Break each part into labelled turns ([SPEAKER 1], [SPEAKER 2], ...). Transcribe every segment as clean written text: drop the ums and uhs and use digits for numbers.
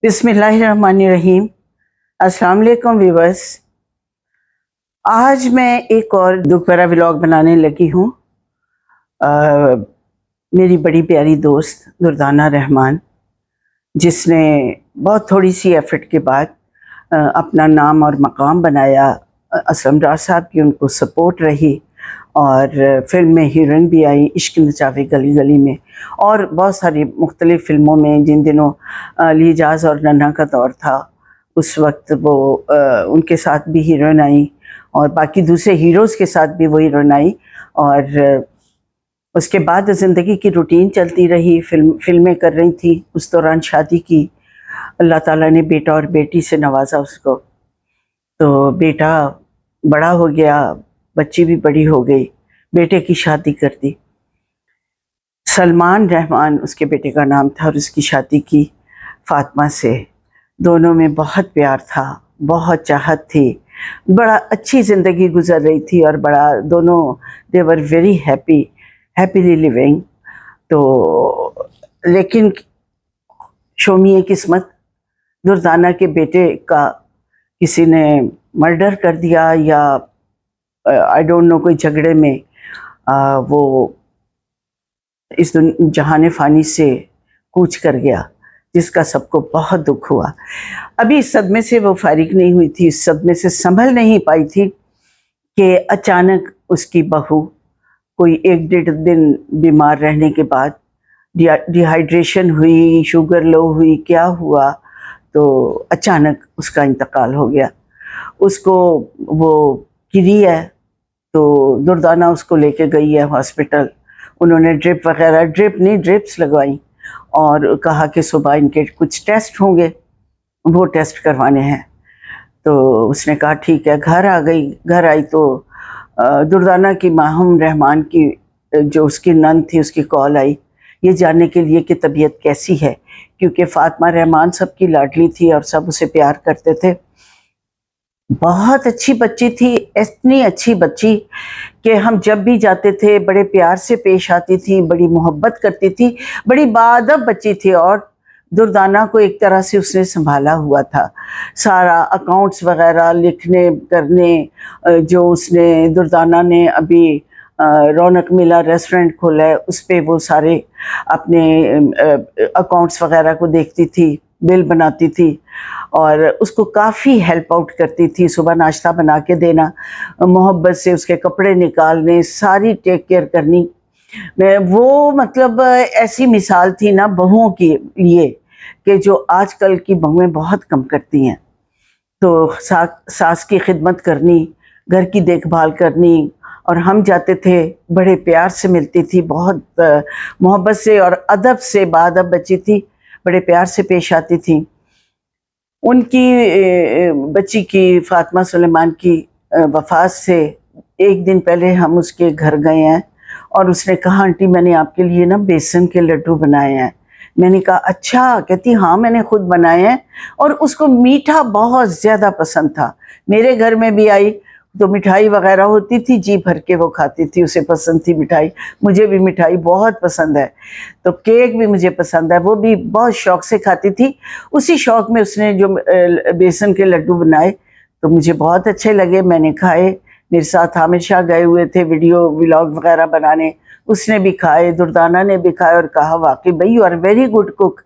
[SPEAKER 1] बिस्मिल्लाहिर्रहमानिर्रहीम। अस्सलाम वालेकुम व्यूअर्स। आज मैं एक और दुख भरा व्लॉग बनाने लगी हूँ। मेरी बड़ी प्यारी दोस्त दुर्दाना रहमान, जिसने बहुत थोड़ी सी एफर्ट के बाद अपना नाम और मकाम बनाया। असलम राज साहब की उनको सपोर्ट रही और फिल्म में हीरोइन भी आई, इश्क नचावे गली गली में, और बहुत सारी मुख्तलिफ़ फ़िल्मों में। जिन दिनों लिजाज और नन्हा का दौर था, उस वक्त वो उनके साथ भी हीरोइन आई और बाकी दूसरे हीरोज़ के साथ भी वो हीरोइन आई। और उसके बाद ज़िंदगी की रूटीन चलती रही, फिल्में कर रही थी। उस दौरान शादी की, अल्लाह ताला ने बेटा और बेटी से नवाजा उसको। तो बेटा बड़ा हो गया, बच्ची भी बड़ी हो गई, बेटे की शादी कर दी। सलमान रहमान उसके बेटे का नाम था और उसकी शादी की फातिमा से। दोनों में बहुत प्यार था, बहुत चाहत थी, बड़ा अच्छी ज़िंदगी गुजर रही थी और बड़ा दोनों दे वर वेरी हैप्पीली लिविंग। तो लेकिन शोमिए किस्मत, दुर्दाना के बेटे का किसी ने मर्डर कर दिया, या आई डोंट नो, कोई झगड़े में वो इस जहान फ़ानी से कूच कर गया, जिसका सबको बहुत दुख हुआ। अभी इस सदमे से वो फारिग नहीं हुई थी, इस सदमे से संभल नहीं पाई थी कि अचानक उसकी बहू कोई 1-1.5 दिन बीमार रहने के बाद डिहाइड्रेशन हुई, शुगर लो हुई, क्या हुआ, तो अचानक उसका इंतकाल हो गया। उसको वो गिरी है, तो दुर्दाना उसको लेके गई है हॉस्पिटल। उन्होंने ड्रिप्स लगवाई और कहा कि सुबह इनके कुछ टेस्ट होंगे, वो टेस्ट करवाने हैं। तो उसने कहा ठीक है। घर आई तो दुर्दाना की माहूम रहमान की जो उसकी नंद थी, उसकी कॉल आई ये जानने के लिए कि तबीयत कैसी है, क्योंकि फातिमा रहमान सबकी लाडली थी और सब उसे प्यार करते थे। बहुत अच्छी बच्ची थी, इतनी अच्छी बच्ची कि हम जब भी जाते थे बड़े प्यार से पेश आती थी, बड़ी मोहब्बत करती थी, बड़ी बाअदब बच्ची थी। और दुर्दाना को एक तरह से उसने संभाला हुआ था, सारा अकाउंट्स वगैरह लिखने करने। जो उसने दुर्दाना ने अभी रौनक मिला रेस्टोरेंट खोला है, उस पर वो सारे अपने अकाउंट्स वगैरह को देखती थी, बिल बनाती थी और उसको काफ़ी हेल्प आउट करती थी। सुबह नाश्ता बना के देना, मोहब्बत से उसके कपड़े निकालने, सारी टेक केयर करनी। वो मतलब ऐसी मिसाल थी ना बहुओं के लिए कि जो आजकल की बहुएं बहुत कम करती हैं। तो सास की खिदमत करनी, घर की देखभाल करनी, और हम जाते थे बड़े प्यार से मिलती थी, बहुत मोहब्बत से और अदब से, बाअदब बच्ची थी, बड़े प्यार से पेश आती थी। उनकी बच्ची की, फातिमा सुलेमान की वफ़ात से एक दिन पहले हम उसके घर गए हैं और उसने कहा आंटी मैंने आपके लिए ना बेसन के लड्डू बनाए हैं। मैंने कहा अच्छा? कहती हाँ मैंने खुद बनाए हैं। और उसको मीठा बहुत ज़्यादा पसंद था। मेरे घर में भी आई तो मिठाई वगैरह होती थी, जी भर के वो खाती थी, उसे पसंद थी मिठाई। मुझे भी मिठाई बहुत पसंद है, तो केक भी मुझे पसंद है, वो भी बहुत शौक़ से खाती थी। उसी शौक़ में उसने जो बेसन के लड्डू बनाए तो मुझे बहुत अच्छे लगे, मैंने खाए। मेरे साथ हमेशा गए हुए थे वीडियो व्लॉग वगैरह बनाने, उसने भी खाए, दुर्दाना ने भी खाए और कहा वाकई भाई you are very good cook.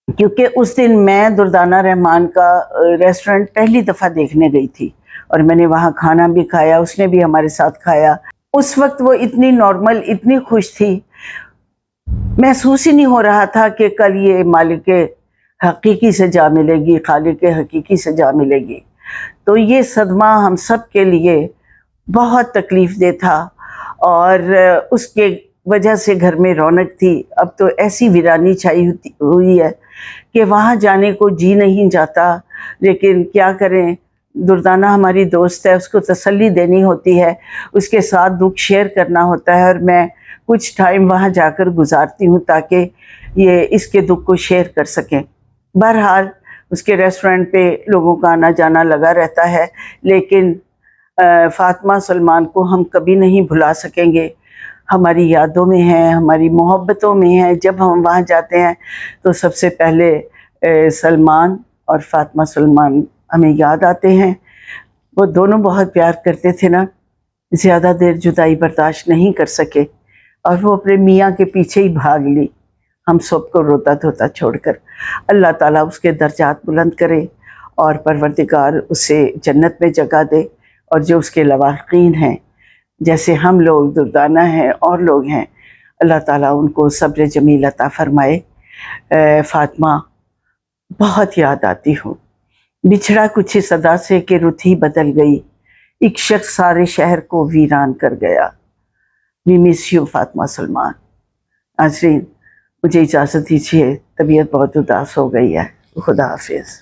[SPEAKER 1] क्योंकि उस दिन मैं दुर्दाना रहमान का रेस्टोरेंट पहली दफ़ा देखने गई थी और मैंने वहाँ खाना भी खाया, उसने भी हमारे साथ खाया। उस वक्त वो इतनी नॉर्मल, इतनी खुश थी, महसूस ही नहीं हो रहा था कि कल ये मालिक हकीकी से जा मिलेगी, खालिक हकीकी से जा मिलेगी। तो ये सदमा हम सब के लिए बहुत तकलीफ़ दे था और उसके वजह से घर में रौनक थी। अब तो ऐसी वीरानी छाई हुई है कि वहाँ जाने को जी नहीं जाता, लेकिन क्या करें, दुर्दाना हमारी दोस्त है, उसको तसल्ली देनी होती है, उसके साथ दुख शेयर करना होता है और मैं कुछ टाइम वहाँ जाकर गुजारती हूँ ताकि ये इसके दुख को शेयर कर सकें। बहरहाल उसके रेस्टोरेंट पे लोगों का आना जाना लगा रहता है, लेकिन फातिमा सलमान को हम कभी नहीं भुला सकेंगे। हमारी यादों में है, हमारी मोहब्बतों में है। जब हम वहाँ जाते हैं तो सबसे पहले سلمان اور فاطمہ سلمان ہمیں یاد آتے ہیں. وہ دونوں بہت پیار کرتے تھے نا، زیادہ دیر جدائی برداشت نہیں کر سکے اور وہ اپنے میاں کے پیچھے ہی بھاگ لی، ہم سب کو روتا دھوتا چھوڑ کر. اللہ تعالیٰ اس کے درجات بلند کرے اور پروردگار اسے جنت میں جگہ دے، اور جو اس کے لواحقین ہیں جیسے ہم لوگ دردانہ ہیں اور لوگ ہیں، اللہ تعالیٰ ان کو صبر جمیل عطا فرمائے. فاطمہ بہت یاد آتی ہوں، بچھڑا کچھ اس ادا سے کہ رت ہی بدل گئی، ایک شخص سارے شہر کو ویران کر گیا. وی مس یو فاطمہ سلمان. ناظرین مجھے اجازت دیجیے، طبیعت بہت اداس ہو گئی ہے. خدا حافظ.